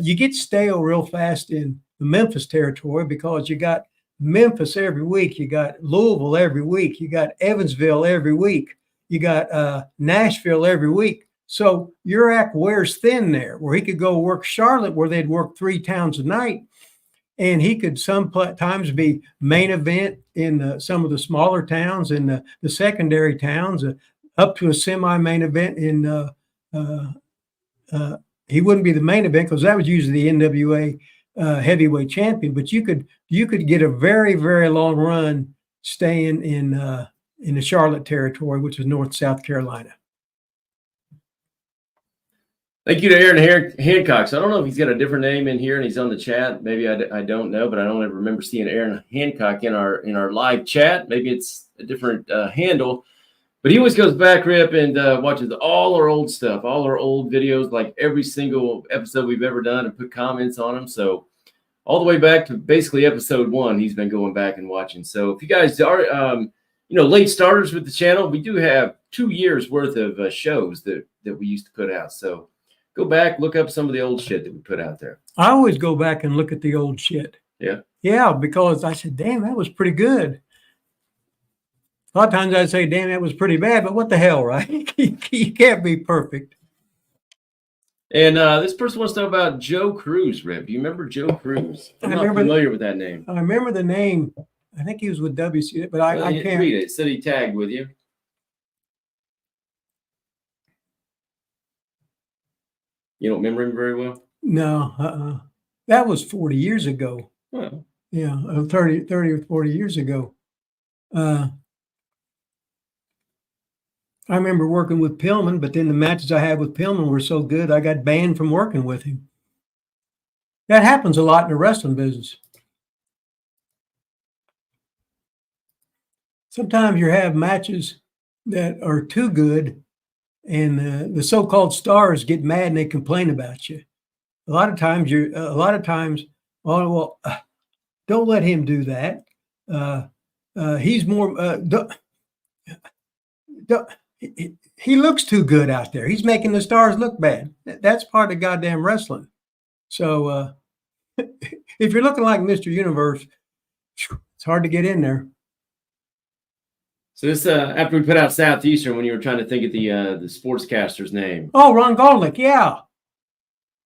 you get stale real fast in the Memphis territory because you got Memphis every week, you got Louisville every week, you got Evansville every week, you got Nashville every week. So Urak wears thin there, where he could go work Charlotte, where they'd work 3 towns a night. And he could sometimes be main event in some of the smaller towns and the secondary towns, up to a semi-main event in he wouldn't be the main event because that was usually the NWA heavyweight champion. But you could get a very, very long run staying in the Charlotte territory, which is North South Carolina. Thank you to Aaron Hancock. So I don't know if he's got a different name in here and he's on the chat. Maybe I don't know, but I don't ever remember seeing Aaron Hancock in our live chat. Maybe it's a different handle. But he always goes back, Rip, and watches all our old stuff, all our old videos, like every single episode we've ever done, and put comments on them. So all the way back to basically episode 1, he's been going back and watching. So if you guys are, late starters with the channel, we do have 2 years worth of shows that we used to put out. So go back, look up some of the old shit that we put out there. I always go back and look at the old shit. Yeah. Yeah, because I said, damn, that was pretty good. A lot of times I'd say, damn, that was pretty bad, but what the hell, right? You can't be perfect. And this person wants to know about Joe Cruz, Rip. Do you remember Joe Cruz? I'm not familiar with that name. I remember the name. I think he was with WC, but I can't read it. It said he tagged with you. You don't remember him very well? No, that was 40 years ago. Well, yeah, 30 or 40 years ago. I remember working with Pillman, but then the matches I had with Pillman were so good, I got banned from working with him. That happens a lot in the wrestling business. Sometimes you have matches that are too good, and the so-called stars get mad and they complain about you. A lot of times, oh well, don't let him do that. He's more. He looks too good out there. He's making the stars look bad. That's part of goddamn wrestling. So if you're looking like Mr. Universe, it's hard to get in there. So this after we put out Southeastern, when you were trying to think of the sportscaster's name. Oh, Ron Goldlick, yeah.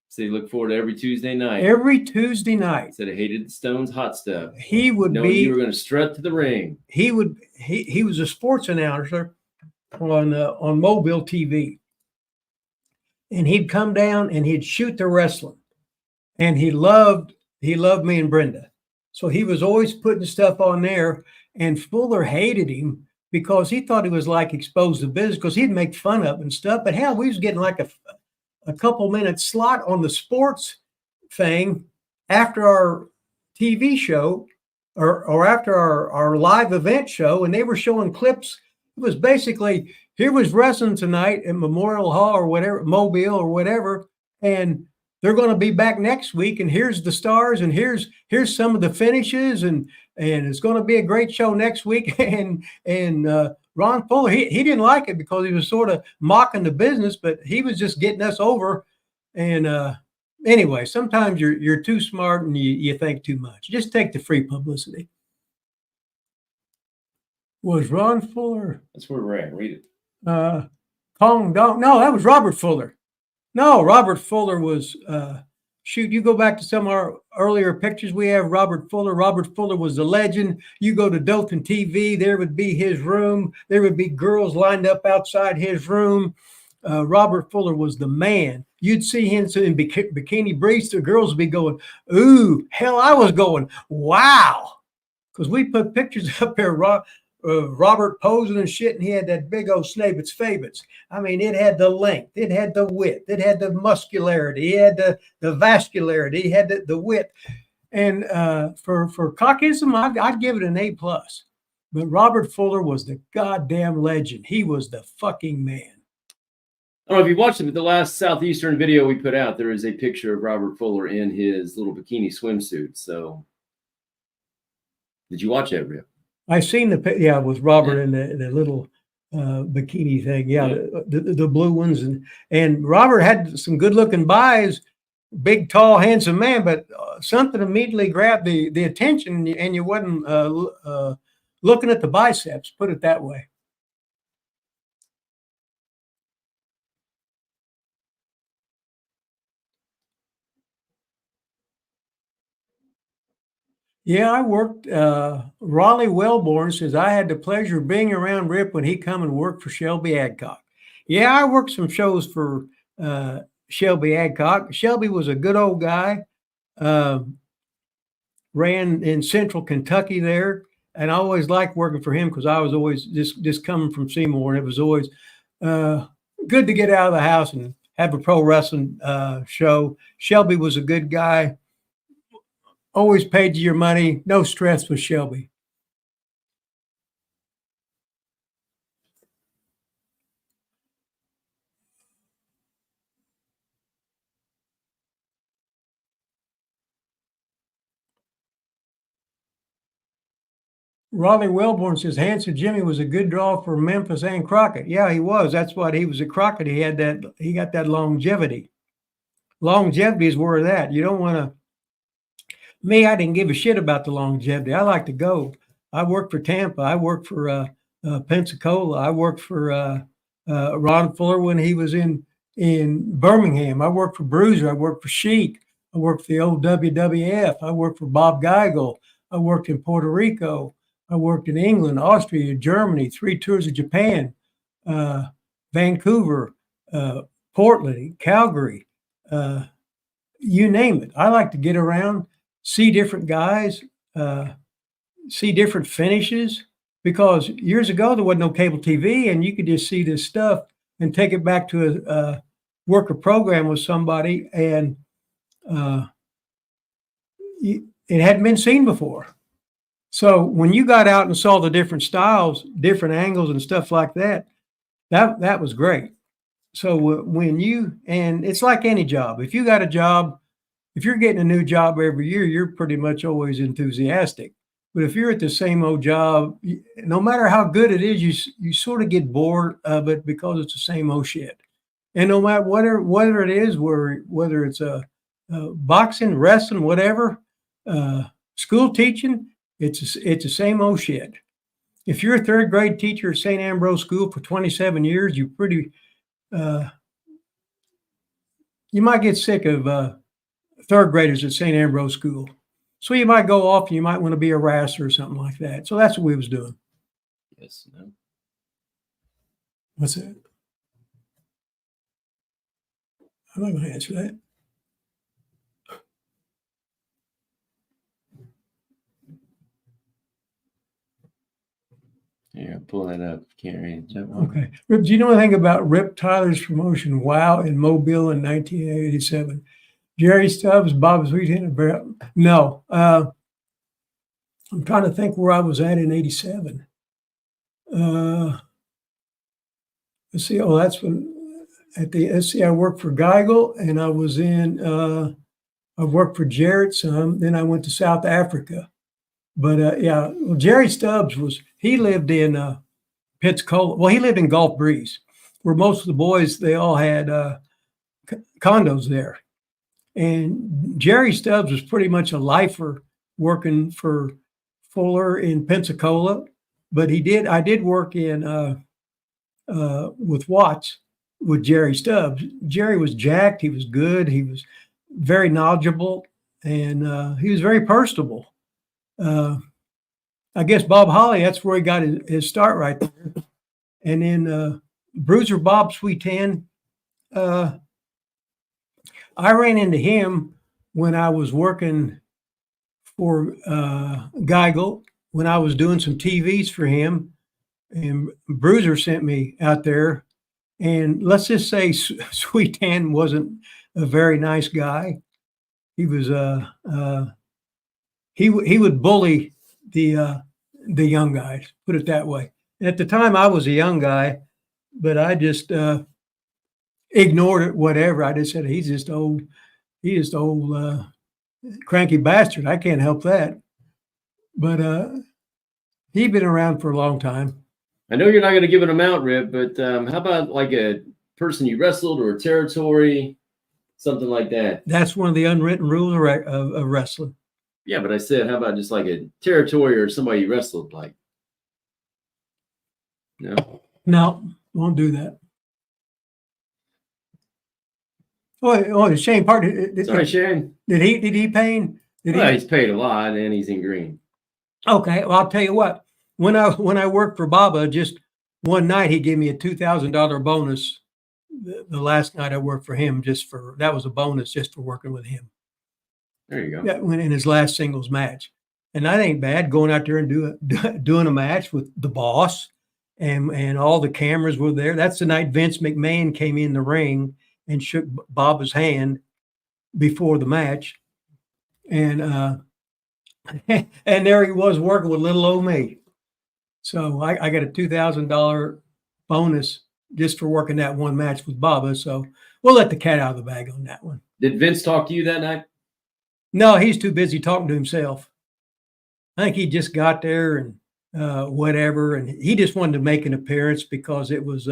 So you look forward to every Tuesday night. Every Tuesday night. Said he hated the Stones hot stuff. He would be. You were going to strut to the ring. He was a sports announcer on Mobile TV, and he'd come down and he'd shoot the wrestling, and he loved me and Brenda, so he was always putting stuff on there. And Fuller hated him because he thought he was like exposed to business because he'd make fun of and stuff. But hell, we was getting like a couple minute slot on the sports thing after our TV show or after our live event show, and they were showing clips. It was basically, here was wrestling tonight at Memorial Hall or whatever, Mobile or whatever, and they're going to be back next week, and here's the stars, and here's some of the finishes, and it's going to be a great show next week. And Ron Fuller, he didn't like it because he was sort of mocking the business, but he was just getting us over, and anyway, sometimes you're too smart and you think too much. Just take the free publicity. Was Ron Fuller? That's where we're at. Read it. Kong Dong? No, that was Robert Fuller. No, Robert Fuller was. Shoot, you go back to some of our earlier pictures. We have Robert Fuller. Robert Fuller was the legend. You go to Dothan TV, there would be his room. There would be girls lined up outside his room. Robert Fuller was the man. You'd see him in bikini briefs. The girls would be going, ooh, hell, I was going, wow. Because we put pictures up there, Robert posing and shit, and he had that big old Snape's Fabits. I mean, it had the length, it had the width, it had the muscularity, it had the vascularity, it had the width. And for cockism, I'd give it an A+. But Robert Fuller was the goddamn legend. He was the fucking man. I don't know if you watched it, but the last Southeastern video we put out, there is a picture of Robert Fuller in his little bikini swimsuit. So, did you watch that, Rip? I seen with Robert in the little bikini thing. Yeah, the blue ones, and Robert had some good looking buys, big, tall, handsome man, but something immediately grabbed the attention, and you wasn't looking at the biceps. Put it that way. Yeah, I worked. Raleigh Wellborn says I had the pleasure of being around Rip when he come and worked for Shelby Adcock. Yeah, I worked some shows for Shelby Adcock. Shelby was a good old guy. Ran in Central Kentucky there, and I always liked working for him because I was always just coming from Seymour, and it was always good to get out of the house and have a pro wrestling show. Shelby was a good guy. Always paid you your money. No stress with Shelby. Raleigh Wellborn says Handsome Jimmy was a good draw for Memphis and Crockett. Yeah, he was. That's what he was at Crockett. He got that longevity. Longevity is where that. You don't want to. Me, I didn't give a shit about the longevity. I like to go. I worked for Tampa. I worked for Pensacola. I worked for Ron Fuller when he was in Birmingham. I worked for Bruiser. I worked for Sheik. I worked for the old WWF. I worked for Bob Geigel. I worked in Puerto Rico. I worked in England, Austria, Germany, 3 tours of Japan, Vancouver, Portland, Calgary, you name it. I like to get around, see different guys, see different finishes, because years ago there wasn't no cable TV, and you could just see this stuff and take it back to a work a program with somebody, and it hadn't been seen before. So when you got out and saw the different styles, different angles and stuff like that, that was great. So when and it's like any job. If you got a job, if you're getting a new job every year, you're pretty much always enthusiastic. But if you're at the same old job, no matter how good it is, you sort of get bored of it because it's the same old shit. And no matter whether it is, whether it's boxing, wrestling, whatever, school teaching, it's the same old shit. If you're a third grade teacher at St. Ambrose School for 27 years, you might get sick of third graders at St. Ambrose School. So you might go off and you might want to be a wrestler or something like that. So that's what we was doing. Yes. No. What's that? I'm not going to answer that. Yeah, pull that up. Can't read it. Okay. Rip, do you know anything about Rip Tyler's promotion, WOW, in Mobile in 1987? Jerry Stubbs, Bob Sweethead. No. I'm trying to think where I was at in 87. Let's see. Oh, that's when I worked for Geigel, and I was I worked for Jarrett some. Then I went to South Africa. But Jerry Stubbs he lived in Pensacola. Well, he lived in Gulf Breeze, where most of the boys, they all had condos there. And Jerry Stubbs was pretty much a lifer working for Fuller in Pensacola, but I did work in with Watts with Jerry Stubbs. Jerry was jacked. He was good. He was very knowledgeable, and he was very personable. I guess Bob Holly, that's where he got his start right there. And then Bruiser Bob Sweetan, I ran into him when I was working for Geigel, when I was doing some TVs for him. And Bruiser sent me out there. And let's just say Sweetan wasn't a very nice guy. He was he would bully the young guys, put it that way. At the time, I was a young guy, but I just ignored it. Whatever. I just said he's just old, cranky bastard. I can't help that. But he'd been around for a long time. I know you're not going to give an amount, Rip, but how about like a person you wrestled or a territory, something like that? That's one of the unwritten rules of wrestling. Yeah, but I said, how about just like a territory or somebody you wrestled like? No, won't do that. Oh, Shane Park. Sorry, Shane. Did he pay? He's paid a lot, and he's in green. Okay, well, I'll tell you what. When I worked for Baba, just one night he gave me a $2,000 bonus. The last night I worked for him, that was a bonus just for working with him. There you go. That went in his last singles match, and that ain't bad. Going out there and doing a match with the boss, and all the cameras were there. That's the night Vince McMahon came in the ring and shook Baba's hand before the match, and and there he was working with little old me. So I got a $2,000 bonus just for working that one match with Baba. So we'll let the cat out of the bag on that one. Did Vince talk to you that night? No, he's too busy talking to himself. I think he just got there and whatever, and he just wanted to make an appearance because it was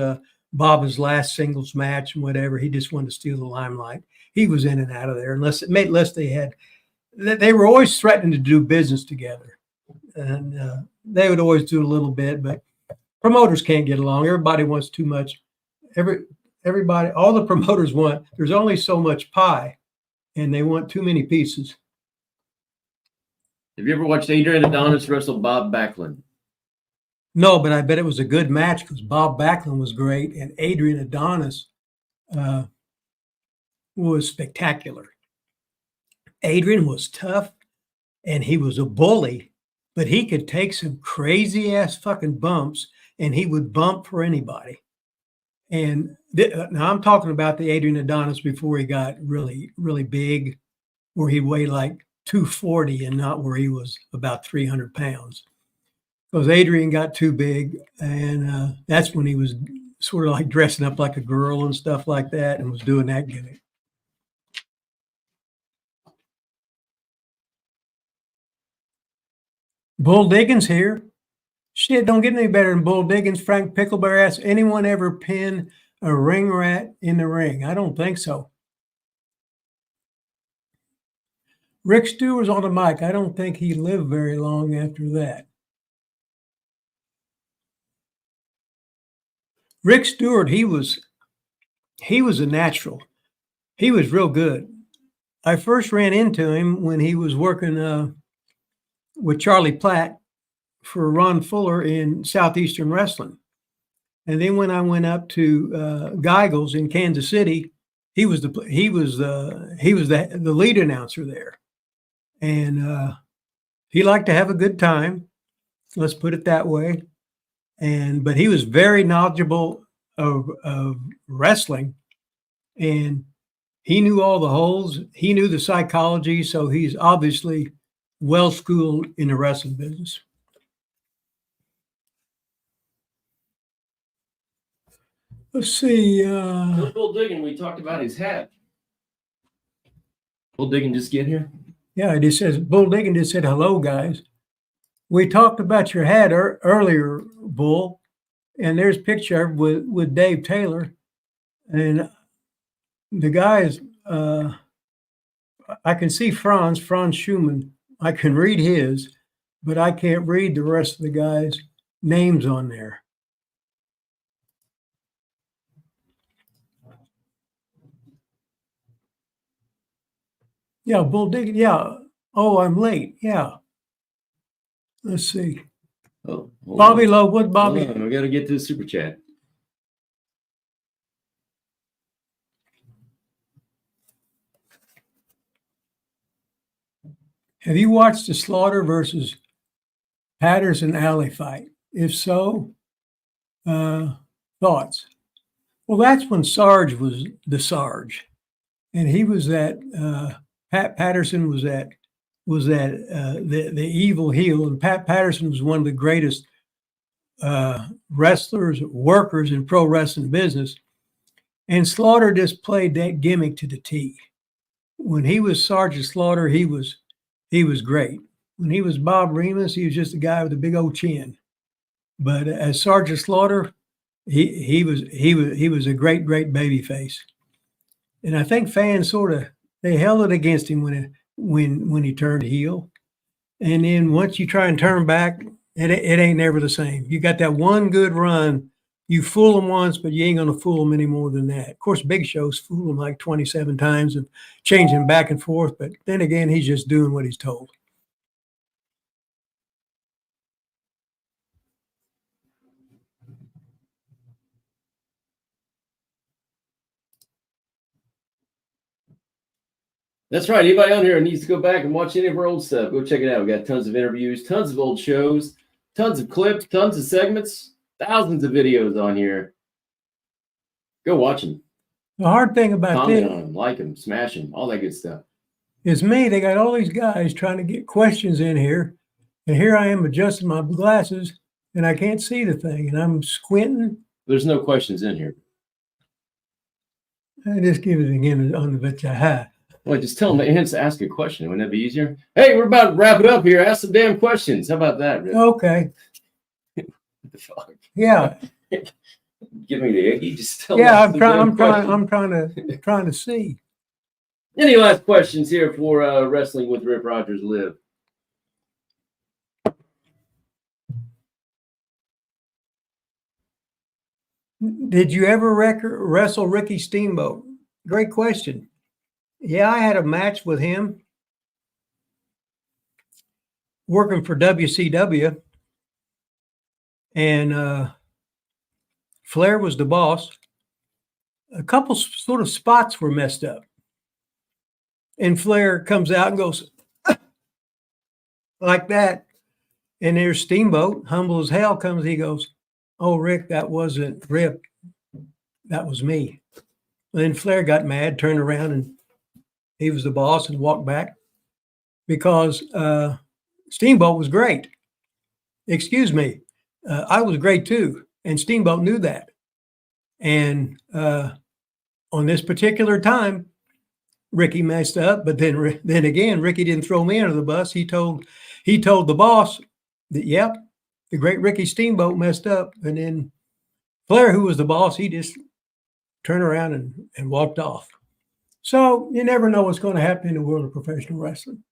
Baba's last singles match and whatever. He just wanted to steal the limelight. He was in and out of there unless they were always threatening to do business together, and they would always do a little bit, but promoters can't get along. Everybody wants too much. Everybody, all the promoters want, there's only so much pie, and they want too many pieces. Have you ever watched Adrian Adonis wrestle Bob Backlund? No, but I bet it was a good match because Bob Backlund was great, and Adrian Adonis was spectacular. Adrian was tough, and he was a bully, but he could take some crazy ass fucking bumps, and he would bump for anybody. And now I'm talking about the Adrian Adonis before he got really, really big, where he weighed like 240 and not where he was about 300 pounds. Because Adrian got too big, and that's when he was sort of like dressing up like a girl and stuff like that and was doing that gimmick. Bull Diggins here. Shit, don't get any better than Bull Diggins. Frank Pickleberry asked, anyone ever pin a ring rat in the ring? I don't think so. Rick Stewart's on the mic. I don't think he lived very long after that. Rick Stewart, he was a natural. He was real good. I first ran into him when he was working with Charlie Platt for Ron Fuller in Southeastern Wrestling. And then when I went up to Geigel's in Kansas City, he was the lead announcer there. And he liked to have a good time. Let's put it that way. But he was very knowledgeable of wrestling, and he knew all the holes. He knew the psychology, so he's obviously well schooled in the wrestling business. Let's see. Bull Diggin, we talked about his hat. Bull Diggin just get here? Yeah, it just says, Bull Diggin just said, hello, guys. We talked about your hat earlier, Bull, and there's a picture with Dave Taylor. And the guys, I can see Franz Schumann. I can read his, but I can't read the rest of the guys' names on there. Yeah, Bull Diggity. Yeah. Oh, I'm late. Yeah. Let's see. Oh, hold Bobby on. Lowe, what Hold Bobby? on, we got to get to the super chat. Have you watched the Slaughter versus Patterson Alley fight? If so, thoughts? Well, that's when Sarge was the Sarge, and he was that. Pat Patterson was that the evil heel, and Pat Patterson was one of the greatest wrestlers, workers in pro wrestling business. And Slaughter just played that gimmick to the T. When he was Sergeant Slaughter, he was great. When he was Bob Remus, he was just a guy with a big old chin. But as Sergeant Slaughter, he was a great baby face. And I think fans sort of they held it against him when he turned heel. And then once you try and turn back, it ain't never the same. You got that one good run. You fool them once, but you ain't going to fool them any more than that. Of course, Big Show's fooled him like 27 times and changing back and forth. But then again, he's just doing what he's told. That's right. Anybody on here needs to go back and watch any of our old stuff, go check it out. We got tons of interviews, tons of old shows, tons of clips, tons of segments, thousands of videos on here. Go watch them. The hard thing about Comment this on them, like them, smash them, all that good stuff. is me. They got all these guys trying to get questions in here. And here I am adjusting my glasses and I can't see the thing. And I'm squinting. There's no questions in here. I just give it again on the Vitaha. Well, just tell them to ask a question. Wouldn't that be easier? Hey, we're about to wrap it up here. Ask some damn questions. How about that, Rick? Okay. What the fuck? Yeah. Give me the icky. Just tell Yeah, them. I'm trying to see. Any last questions here for Wrestling with Rip Rogers Live? Did you ever wrestle Ricky Steamboat? Great question. Yeah, I had a match with him working for WCW. And Flair was the boss. A couple sort of spots were messed up. And Flair comes out and goes like that. And there's Steamboat, humble as hell, comes. He goes, "Oh, Rick, that wasn't Rip. That was me." And then Flair got mad, turned around, and he was the boss and walked back because Steamboat was great. Excuse me. I was great too. And Steamboat knew that. And on this particular time, Ricky messed up. But then again, Ricky didn't throw me under the bus. He told the boss that, yep, the great Ricky Steamboat messed up. And then Flair, who was the boss, he just turned around and walked off. So you never know what's going to happen in the world of professional wrestling.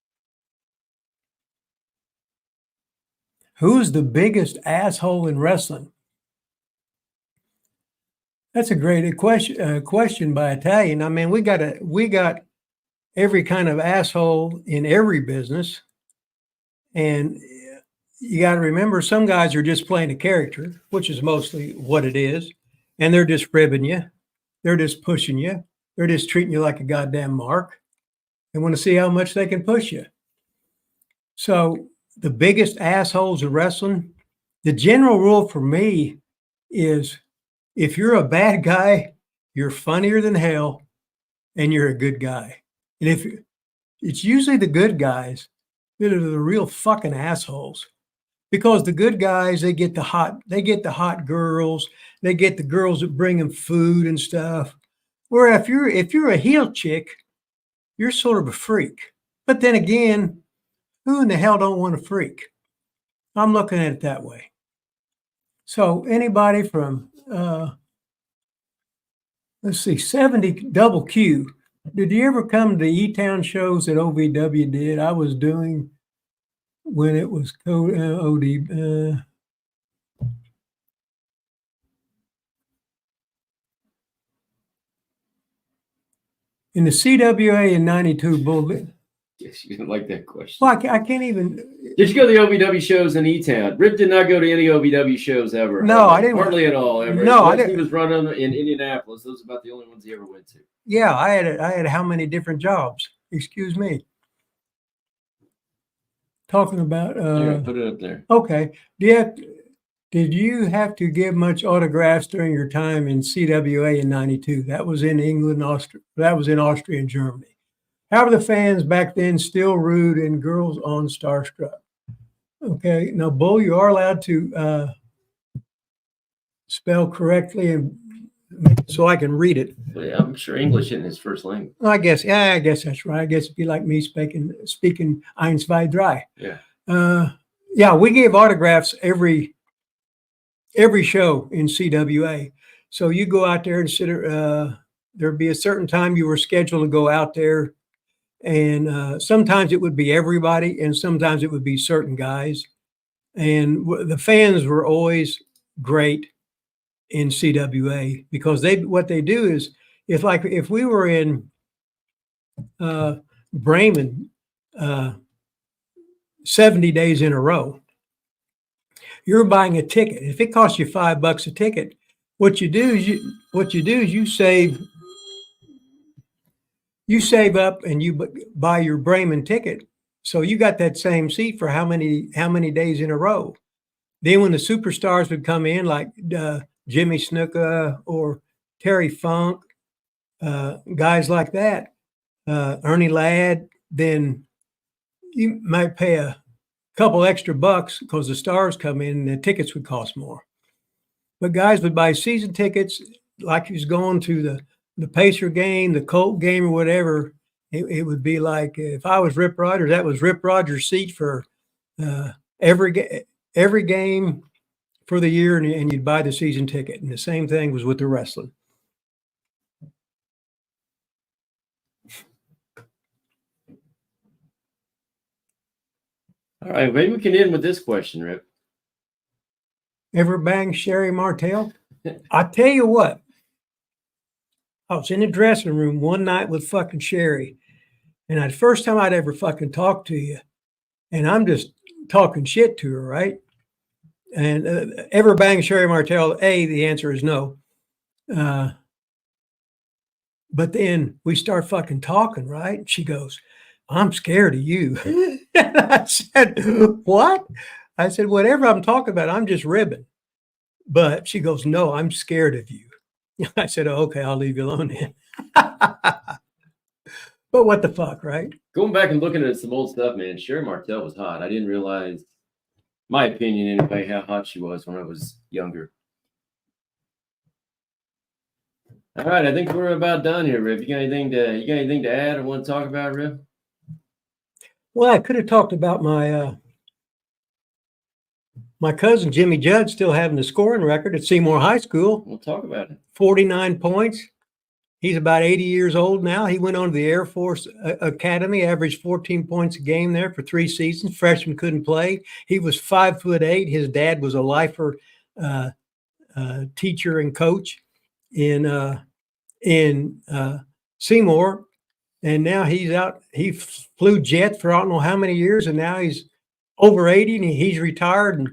Who's the biggest asshole in wrestling? That's a great question by Italian. I mean, we got every kind of asshole in every business, and you got to remember some guys are just playing a character, which is mostly what it is, and they're just ribbing you, they're just pushing you, they're just treating you like a goddamn mark. They want to see how much they can push you. So the biggest assholes in wrestling, the general rule for me is, if you're a bad guy, you're funnier than hell, and you're a good guy. And if it's usually the good guys that are the real fucking assholes, because the good guys, they get the hot girls, they get the girls that bring them food and stuff. Where if you're a heel chick, you're sort of a freak. But then again, who in the hell don't want a freak? I'm looking at it that way. So anybody from let's see, 70 double Q. Did you ever come to the E-Town shows that OVW did? I was doing when it was OD. In the CWA in 92 Bull. Yes, you didn't like that question. Well, I can't even. Did you go to the OVW shows in E-Town? Rip did not go to any OVW shows ever. No, I didn't. Hardly at all. Ever. No, I He didn't. was running in Indianapolis. Those are about the only ones he ever went to. Yeah, I had how many different jobs? Excuse me. Talking about. Yeah, put it up there. Okay. Did you have to give much autographs during your time in CWA in 92? That was in England, Austria. That was in Austria and Germany. How were the fans back then still rude and girls on Starstruck? Okay. Now, Bull, you are allowed to spell correctly and so I can read it. Well, yeah, I'm sure English isn't his first language. I guess that's right. I guess it'd be like me speaking Eins, zwei, drei. Yeah. Yeah, we gave autographs every show in CWA. So you go out there and there'd be a certain time you were scheduled to go out there. And sometimes it would be everybody, and sometimes it would be certain guys. And the fans were always great in CWA because what they do is if we were in Bremen 70 days in a row, you're buying a ticket. If it costs you $5 a ticket, what you do is you save up and you buy your Bremen ticket. So you got that same seat for how many days in a row. Then when the superstars would come in, like Jimmy Snuka or Terry Funk, guys like that, Ernie Ladd, then you might pay a couple extra bucks because the stars come in and the tickets would cost more. But guys would buy season tickets like he was going to the Pacer game, the Colt game, or whatever. It would be like if I was Rip Rogers, that was Rip Rogers' seat for every game for the year, and you'd buy the season ticket. And the same thing was with the wrestling. All right, maybe we can end with this question, Rip. Ever banged Sherry Martell? I tell you what, I was in the dressing room one night with fucking Sherry, and the first time I'd ever fucking talked to you, and I'm just talking shit to her, right? And ever banged Sherry Martell? The answer is no. But then we start fucking talking, right? And she goes, "I'm scared of you." And I said, "What?" I said, "Whatever I'm talking about, I'm just ribbing." But she goes, "No, I'm scared of you." I said, "Oh, okay, I'll leave you alone then." But what the fuck, right? Going back and looking at some old stuff, man, Sherry Martell was hot. I didn't realize, my opinion anyway, how hot she was when I was younger. All right, I think we're about done here, Rip. You got anything to add or want to talk about, Rip? Well, I could have talked about my cousin Jimmy Judd still having the scoring record at Seymour High School. We'll talk about it. 49 points. He's about 80 years old now. He went on to the Air Force Academy, averaged 14 points a game there for 3 seasons. Freshman couldn't play. He was 5'8". His dad was a lifer teacher and coach in Seymour. And now he's out. He flew jet for I don't know how many years, and now he's over 80 and he's retired and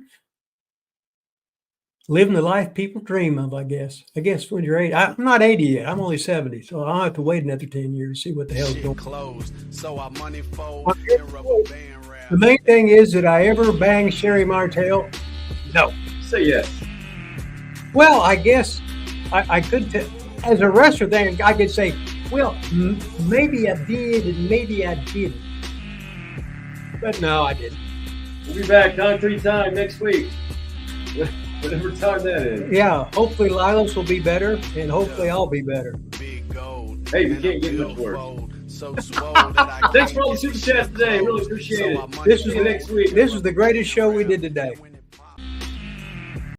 living the life people dream of, I guess. I guess when you're 80, I'm not 80 yet. I'm only 70, so I'll have to wait another 10 years to see what the hell's going on. The main thing is, did I ever bang Sherry Martell? No. Say yes. Well, I guess I could, as a wrestler, then I could say, well, maybe I did and maybe I didn't. But no, I didn't. We'll be back concrete time next week. Whatever time that is. Yeah, hopefully Lilos will be better, and hopefully I'll be better. Hey, we can't get much worse. Thanks for all the super chats today. Really appreciate it. This was the greatest show we did today.